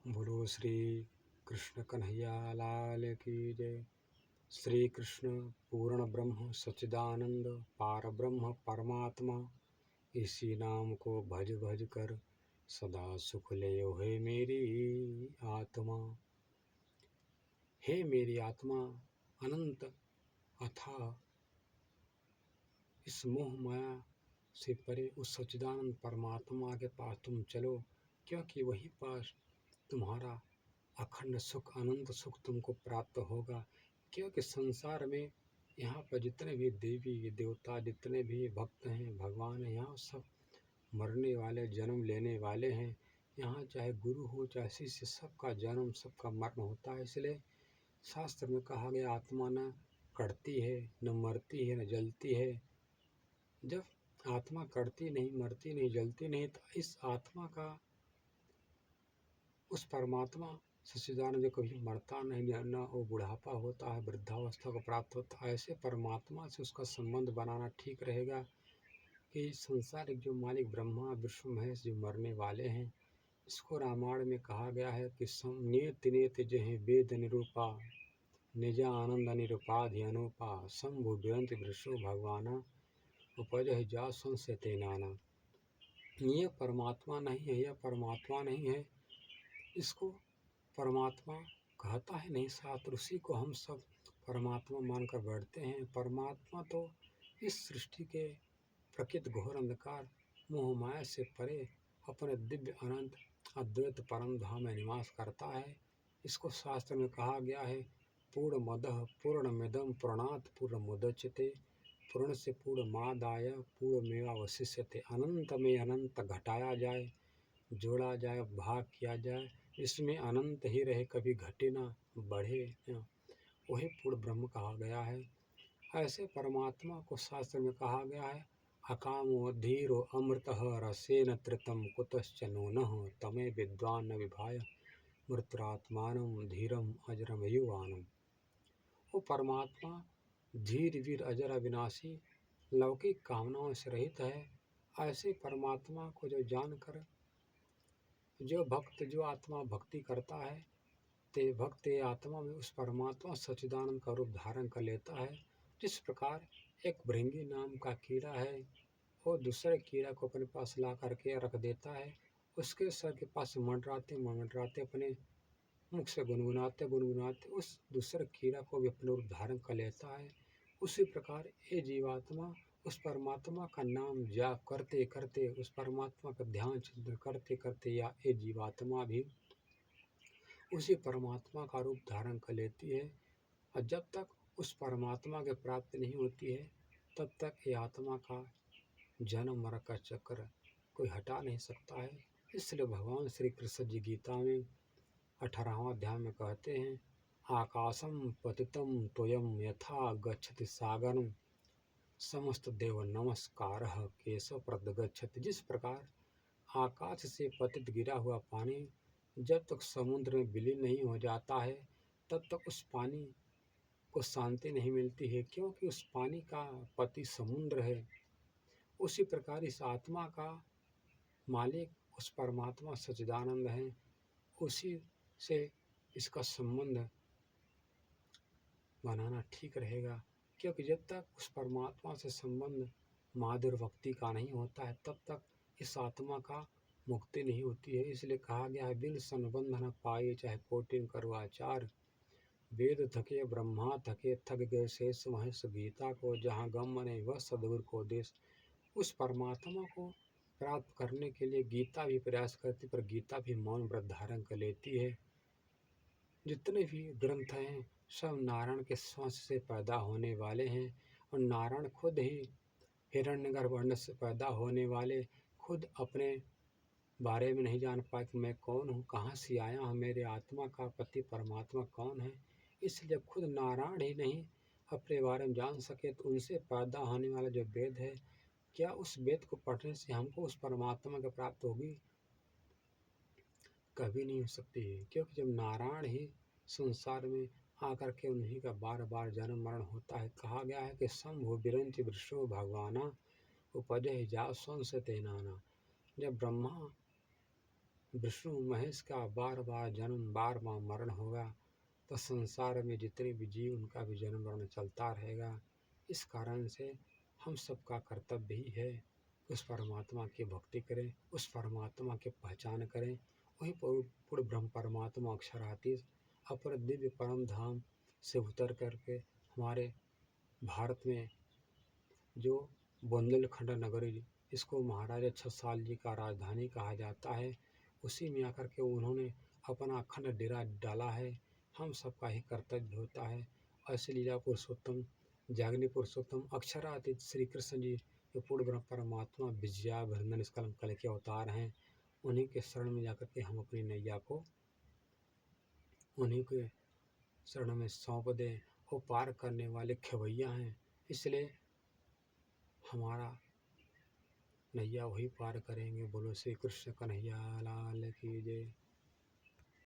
बोलो श्री कृष्ण कन्हैया लाल की जय। श्री कृष्ण पूर्ण ब्रह्म सच्चिदानंद पार ब्रह्म परमात्मा, इसी नाम को भज भज कर सदा सुख ले हे मेरी आत्मा। हे मेरी आत्मा, अनंत अथाह इस मोह माया से परे उस सच्चिदानंद परमात्मा के पास तुम चलो, क्योंकि वहीं पास तुम्हारा अखंड सुख, अनंत सुख तुमको प्राप्त होगा। क्योंकि संसार में यहाँ पर जितने भी देवी देवता, जितने भी भक्त हैं, भगवान हैं, यहाँ सब मरने वाले, जन्म लेने वाले हैं। यहाँ चाहे गुरु हो चाहे शिष्य, सबका जन्म सबका मरण होता है। इसलिए शास्त्र में कहा गया, आत्मा न कटती है, न मरती है, न जलती है। जब आत्मा कटती नहीं, मरती नहीं, जलती नहीं, तो इस आत्मा का उस परमात्मा सच्चिदानंद जो कभी मरता नहीं, न वो बुढ़ापा होता है, वृद्धावस्था को प्राप्त होता है, ऐसे परमात्मा से उसका संबंध बनाना ठीक रहेगा। कि संसारिक जो मालिक ब्रह्मा विष्णु महेश जो मरने वाले हैं, इसको रामायण में कहा गया है कि नेत नेत जहे वेद निरूपा, निजा आनंद निरूपाधि अनुपा, शंभु दुरंत वृषो भगवाना, उपज जा संशय ते नाना। ये परमात्मा नहीं है, यह परमात्मा नहीं है, इसको परमात्मा कहता है नहीं शास्त्र, उसी को हम सब परमात्मा मानकर बैठते हैं। परमात्मा तो इस सृष्टि के प्रकृत घोर अंधकार मोह माया से परे अपने दिव्य अनंत अद्वैत परम धाम में निवास करता है। इसको शास्त्र में कहा गया है, पूर्ण मदः पूर्ण मिदम पूर्णात् पूर्ण मुदच्यते, पूर्ण से पूर्ण मादाय पूर्ण मेवावशिष्यते। अनंत में अनंत घटाया जाए, जोड़ा जाए, भाग किया जाए, इसमें अनंत ही रहे, कभी घटे ना बढ़े ना, वही पूर्ण ब्रह्म कहा गया है। ऐसे परमात्मा को शास्त्र में कहा गया है, अकामो धीरो अमृतः रसेन तृतम कुतश्च नूनः, तमे विद्वान न विभाय मृत्युरात्मानं धीरम अजरम युवानम। वो परमात्मा धीर वीर अजर अविनाशी, लौकिक कामनाओं से रहित है। ऐसे परमात्मा को जो जानकर जो भक्त, जो आत्मा भक्ति करता है, ते भक्त आत्मा में उस परमात्मा सच्चिदानंद का रूप धारण कर लेता है। जिस प्रकार एक भृंगी नाम का कीड़ा है, वो दूसरे कीड़ा को अपने पास ला करके रख देता है, उसके सर के पास मंडराते मंडराते अपने मुख से गुनगुनाते गुनगुनाते उस दूसरे कीड़ा को भी अपने रूप धारण कर लेता है। उसी प्रकार ये जीवात्मा उस परमात्मा का नाम जाप करते करते, उस परमात्मा का ध्यान चिंतन करते करते, या ये जीवात्मा भी उसी परमात्मा का रूप धारण कर लेती है। और जब तक उस परमात्मा की प्राप्ति नहीं होती है, तब तक ये आत्मा का जन्म मरण का चक्र कोई हटा नहीं सकता है। इसलिए भगवान श्री कृष्ण जी गीता में 18वां अध्याय में कहते हैं, आकाशम पतितम त्वयं यथा गच्छति सागरम, समस्त देव नमस्कारः केशव प्रदगच्छति। जिस प्रकार आकाश से पतित गिरा हुआ पानी जब तक समुद्र में विलीन नहीं हो जाता है, तब तक उस पानी को शांति नहीं मिलती है, क्योंकि उस पानी का पति समुद्र है। उसी प्रकार इस आत्मा का मालिक उस परमात्मा सच्चिदानंद है, उसी से इसका संबंध बनाना ठीक रहेगा। क्योंकि जब तक उस परमात्मा से संबंध माधुर भक्ति का नहीं होता है, तब तक इस आत्मा का मुक्ति नहीं होती है। इसलिए कहा गया है, बिन संबंध न पाए चाहे कोटिन करो आचार, वेद थके ब्रह्मा थके थक गए शेष महेश। गीता को जहाँ गम नहीं वह सदगुरु को देश। उस परमात्मा को प्राप्त करने के लिए गीता भी प्रयास करती, पर गीता भी मौन व्रत धारण कर लेती है। जितने भी ग्रंथ हैं सब नारायण के श्वास से पैदा होने वाले हैं, और नारायण खुद ही हिरण्यगर्भ अण्ड से पैदा होने वाले खुद अपने बारे में नहीं जान पाए कि मैं कौन हूँ, कहाँ से आया हूँ, मेरे आत्मा का पति परमात्मा कौन है। इसलिए खुद नारायण ही नहीं अपने बारे में जान सके, तो उनसे पैदा होने वाला जो वेद है, क्या उस वेद को पढ़ने से हमको उस परमात्मा की प्राप्त होगी? कभी नहीं हो सकती है। क्योंकि जब नारायण ही संसार में आकर के उन्हीं का बार बार जन्म मरण होता है। कहा गया है कि शंभु बिरंच वृषो भगवाना, उपजहि जा संस ते नाना। जब ब्रह्मा विष्णु महेश का बार बार जन्म बार बार मरण होगा, तो संसार में जितने भी जीव उनका भी जन्म मरण चलता रहेगा। इस कारण से हम सबका कर्तव्य ही है उस परमात्मा की भक्ति करें, उस परमात्मा की पहचान करें। वही पूर्ण ब्रह्म परमात्मा अक्षरातीत अपर दिव्य परम धाम से उतर करके हमारे भारत में जो बुंदेलखंड नगरी, इसको महाराजा छत्रसाल जी का राजधानी कहा जाता है, उसी में आकर के उन्होंने अपना अखंड डेरा डाला है। हम सबका ही कर्तव्य होता है। ऐसे लीला पुरुषोत्तम जागनी पुरुषोत्तम अक्षरातीत श्री कृष्ण जी जो पूर्ण ब्रह्म परमात्मा विजया वृंदन इस कल के अवतार हैं, उन्हीं के शरण में जाकर के हम अपनी नैया को उन्हीं के शरण में सौंप दें। वो पार करने वाले खेवैया हैं, इसलिए हमारा नैया वही पार करेंगे। बोलो श्री कृष्ण कन्हैया लाल की जय।